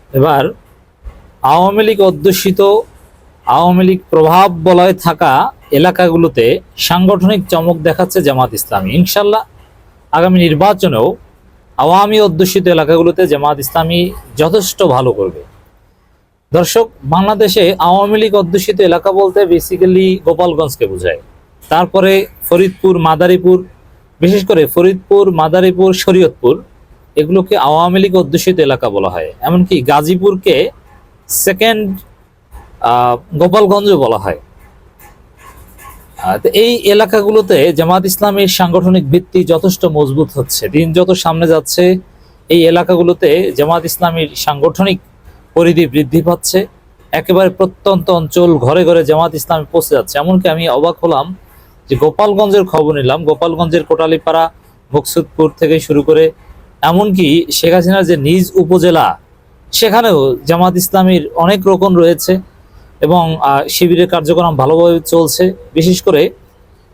এবার আওয়ামী লীগ অধ্যুষিত, আওয়ামী লীগ প্রভাব বলয় থাকা এলাকাগুলোতে সাংগঠনিক চমক দেখাচ্ছে জামাত ইসলামী। ইনশাল্লাহ আগামী নির্বাচনেও আওয়ামী অধ্যুষিত এলাকাগুলোতে জামাত ইসলামী যথেষ্ট ভালো করবে। দর্শক, বাংলাদেশে আওয়ামী লীগ অধ্যুষিত এলাকা বলতে বেসিক্যালি গোপালগঞ্জকে বোঝায়। তারপরে ফরিদপুর, মাদারীপুর, বিশেষ করে ফরিদপুর, মাদারীপুর, শরীয়তপুর, এগুলোকে আওয়ামী লীগ অধ্যুষিত এলাকা বলা হয়। এমনকি গাজীপুরকে সেকেন্ড গোপালগঞ্জ বলা হয়। তো এই এলাকাগুলোতে জামাত ইসলামীর সাংগঠনিক ভিত্তি যথেষ্ট মজবুত হচ্ছে। দিন যত সামনে যাচ্ছে এই এলাকাগুলোতে জামাত ইসলামীর সাংগঠনিক পরিধি বৃদ্ধি পাচ্ছে। একেবারে প্রত্যন্ত অঞ্চল, ঘরে ঘরে জামাত ইসলামী পৌঁছে যাচ্ছে। এমনকি আমি অবাক হলাম যে গোপালগঞ্জের খবর নিলাম, গোপালগঞ্জের কোটালীপাড়া, মকসুদপুর থেকে শুরু করে এমনকি শেখ হাসিনার যে নিজ উপজেলা, সেখানেও জামাত ইসলামীর অনেক রকম রয়েছে এবং শিবিরের কার্যক্রম ভালোভাবে চলছে। বিশেষ করে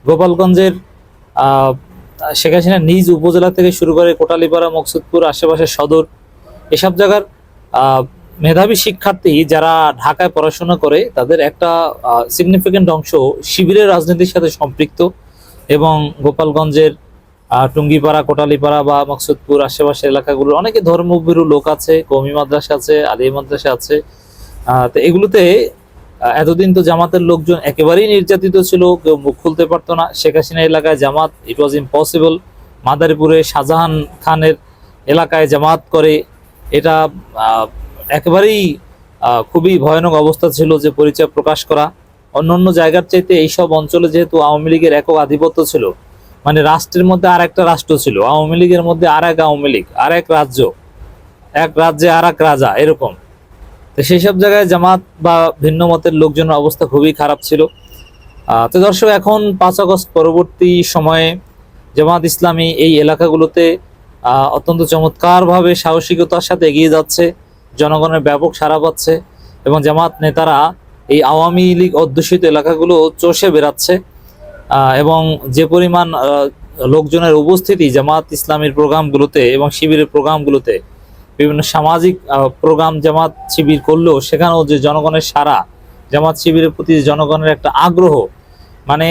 গোপালগঞ্জের শেখ হাসিনার নিজ উপজেলা থেকে শুরু করে কোটালীপাড়া, মকসুদপুর, আশেপাশের সদর, এসব জায়গার মেধাবী শিক্ষার্থী যারা ঢাকায় পড়াশোনা করে তাদের একটা সিগনিফিকেন্ট অংশ শিবিরের রাজনীতির সাথে সম্পৃক্ত। এবং গোপালগঞ্জের টুঙ্গিপাড়া, কোটালীপাড়া বা মকসুদপুর আশেপাশের এলাকাগুলোর অনেকে ধর্মভীরু লোক আছে, কওমি মাদ্রাসা আছে, আলিয়া মাদ্রাসা আছে। তো এগুলোতে এতদিন তো জামাতের লোকজন একেবারেই নির্যাতিত ছিল, কেউ মুখ খুলতে পারতো না। শেখ হাসিনা এলাকায় জামাত, ইট ওয়াজ ইম্পসিবল। মাদারীপুরে শাহজাহান খানের এলাকায় জামাত করে, এটা একেবারেই খুবই ভয়ানক অবস্থা ছিল যে পরিচয় প্রকাশ করা। অন্যান্য জায়গার চাইতে এইসব অঞ্চলে যেহেতু আওয়ামী লীগের একক আধিপত্য ছিল, মানে রাষ্ট্রের মধ্যে আর একটা রাষ্ট্র ছিল, আওয়ামী লীগের মধ্যে আর এক আওয়ামী লীগ, আর এক রাজ্য, এক রাজ্যে আর এক রাজা, এরকম। তো সেই সব জায়গায় জামাত বা ভিন্ন মতের লোকজনের অবস্থা খুবই খারাপ ছিল। তো দর্শক, এখন 5 আগস্ট পরবর্তী সময়ে জামাত ইসলামী এই এলাকাগুলোতে অত্যন্ত চমৎকারভাবে সাহসিকতার সাথে এগিয়ে যাচ্ছে, জনগণের ব্যাপক সাড়া পাচ্ছে এবং জামাত নেতারা এই আওয়ামী লীগ অধ্যুষিত এলাকাগুলো চষে বেড়াচ্ছে। এবং যে পরিমাণ লোকজনের উপস্থিতি জামাত ইসলামীর প্রোগ্রামগুলোতে এবং শিবিরের প্রোগ্রামগুলোতে, বিভিন্ন সামাজিক প্রোগ্রাম জামাত শিবির করলেও সেখানেও যে জনগণের সাড়া, জামাত শিবিরের প্রতি জনগণের একটা আগ্রহ, মানে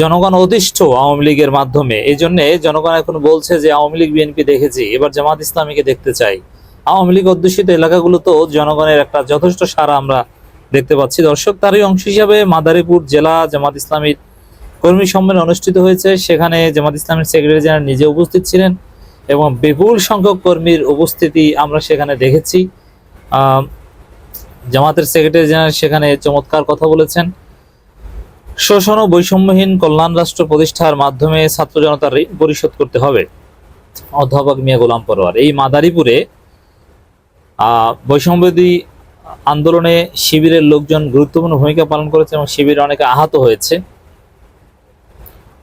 জনগণ অতিষ্ঠ আওয়ামী লীগের মাধ্যমে। এই জন্যে জনগণ এখন বলছে যে আওয়ামী লীগ বিএনপি দেখেছি, এবার জামাত ইসলামীকে দেখতে চাই। আওয়ামী লীগ অধ্যুষিত এলাকাগুলোতেও জনগণের একটা যথেষ্ট সাড়া আমরা দেখতে পাচ্ছি। দর্শক, তারই অংশ হিসাবে মাদারীপুর জেলা জামাত ইসলামীর কর্মী সম্মেলন অনুষ্ঠিত হয়েছে। সেখানে জামাত ইসলামীর সেক্রেটারি জেনারেল নিজে উপস্থিত ছিলেন এবং বিপুল সংখ্যক কর্মীর উপস্থিতি আমরা সেখানে দেখেছি। জামাতের সেক্রেটারি জেনারেল সেখানে চমৎকার কথা বলেছেন। শোষণ ও বৈষম্যহীন কল্যাণ রাষ্ট্র প্রতিষ্ঠার মাধ্যমে ছাত্র জনতার ঋণ পরিশোধ করতে হবে, অধ্যাপক মিয়া গোলাম পরোয়ার। এই মাদারীপুরে বৈষম্যবিরোধী আন্দোলনে শিবিরের লোকজন গুরুত্বপূর্ণ ভূমিকা পালন করেছে এবং শিবিরে অনেকে আহত হয়েছে।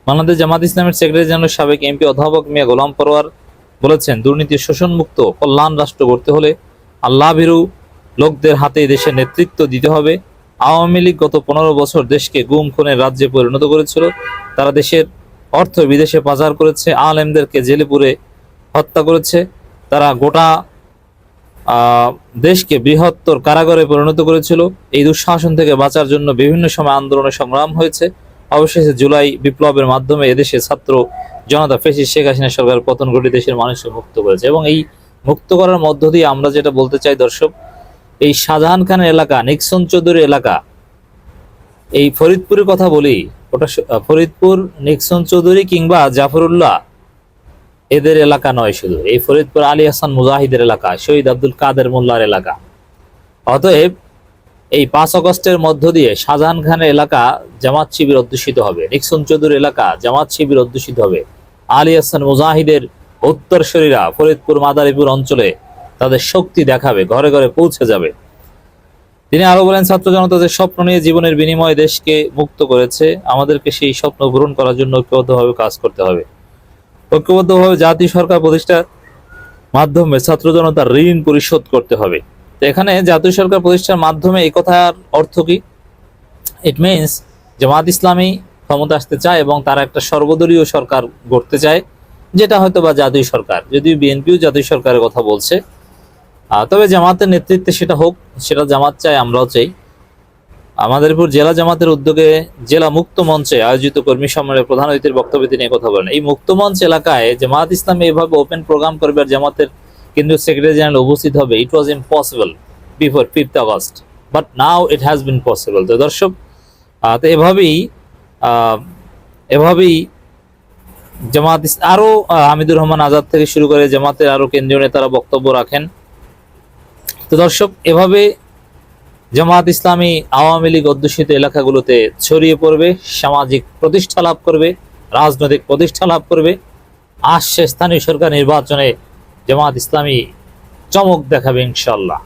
বাংলাদেশ জামাত ইসলামের সেক্রেটারি জেনারেল সাবেক এমপি অধ্যাপক মিয়া গোলাম পরোয়ার বলেছেন, দুর্নীতি শোষণমুক্ত কল্যাণ রাষ্ট্র গড়তে হলে আল্লাহ ভীরু লোকদের হাতে দেশের নেতৃত্ব দিতে হবে। আওয়ামী লীগ গত 15 বছর দেশকে গুম খুনের রাজ্যে পরিণত করেছিল। তারা দেশের অর্থ বিদেশে পাচার করেছে, আলেমদেরকে জেলে পুরে হত্যা করেছে। তারা গোটা দেশকে বৃহত্তর কারাগারে পরিণত করেছিল। এই দুঃশাসন থেকে বাঁচার জন্য বিভিন্ন সময় আন্দোলনে সংগ্রাম হয়েছে। অবশেষে জুলাই বিপ্লবের মাধ্যমে এদেশে ছাত্র জনতা ফ্যাসিস্ট শেখ হাসিনা সরকার পতন ঘটে দেশের মানুষকে মুক্ত করেছে। এবং এই মুক্ত করার মধ্য দিয়ে আমরা যেটা বলতে চাই দর্শক, এই শাহজাহান খানের এলাকা, নিক্সন চৌধুরী এলাকা, এই ফরিদপুরের কথা বলি, ওটা ফরিদপুর নিক্সন চৌধুরী কিংবা জাফরুল্লাহ এদের এলাকা নয়, শুধু এই ফরিদপুর আলী হাসান মুজাহিদের এলাকা, শহীদ আব্দুল কাদের মোল্লার এলাকা। অতএব এই 5 আগস্টের মধ্য দিয়ে শাহজাহান খানের এলাকা জামাত শিবির অধ্যুষিত হবে, নিক্সন চৌধুরী এলাকা জামাত শিবির অধ্যুষিত হবে। আলী হাসান মুজাহিদের উত্তরসূরিরা ফরিদপুর মাদারীপুর অঞ্চলে তাদের শক্তি দেখাবে, ঘরে ঘরে পৌঁছে যাবে। তিনি আরো বলেন, ছাত্র জনতা যে স্বপ্ন নিয়ে জীবনের বিনিময়ে দেশকে মুক্ত করেছে, আমাদেরকে সেই স্বপ্ন পূরণ করার জন্য ঐক্যবদ্ধভাবে কাজ করতে হবে। ঐক্যবদ্ধভাবে জাতীয় সরকার প্রতিষ্ঠার মাধ্যমে ছাত্র জনতার ঋণ পরিশোধ করতে হবে। তো এখানে জাতীয় সরকার প্রতিষ্ঠার মাধ্যমে এই কথার অর্থ কি? ইট মিনস জামাত ইসলামী ক্ষমতা আসতে চায় এবং তারা একটা সর্বদলীয় সরকার গড়তে চায়, যেটা হয়তো বা জাতীয় সরকার, যদিও বিএনপিও জাতীয় সরকারের কথা বলছে। তবে জামাতের নেতৃত্বে সেটা হোক, সেটা জামাত চাই, আমরাও চাই। মাদারীপুর জেলা জামাতের উদ্যোগে জেলা মুক্ত মঞ্চে আয়োজিত কর্মী সম্মেলনে প্রধান অতিথির বক্তব্যে তিনি কথা বলেন। এই মুক্ত মঞ্চ এলাকায় জামাত ইসলামী এভাবে ওপেন প্রোগ্রাম করবে আর জামাতের কেন্দ্রীয় সেক্রেটারি জেনারেল উপস্থিত হবে, it was impossible before 5th August, but now it has been possible. তো দর্শক, তো এভাবেই জামাত আরো হামিদুর রহমান আজাদ থেকে শুরু করে জামাতের আরো কেন্দ্রীয় নেতারা বক্তব্য রাখেন। তো দর্শক, এভাবে জামাত ইসলামী আওয়ামী লীগ অধ্যুষিত এলাকাগুলোতে ছড়িয়ে পড়বে, সামাজিক প্রতিষ্ঠা লাভ করবে, রাজনৈতিক প্রতিষ্ঠা লাভ করবে। আসছে স্থানীয় সরকার নির্বাচনে জামাত ইসলামী চমক দেখাবে ইনশাল্লাহ।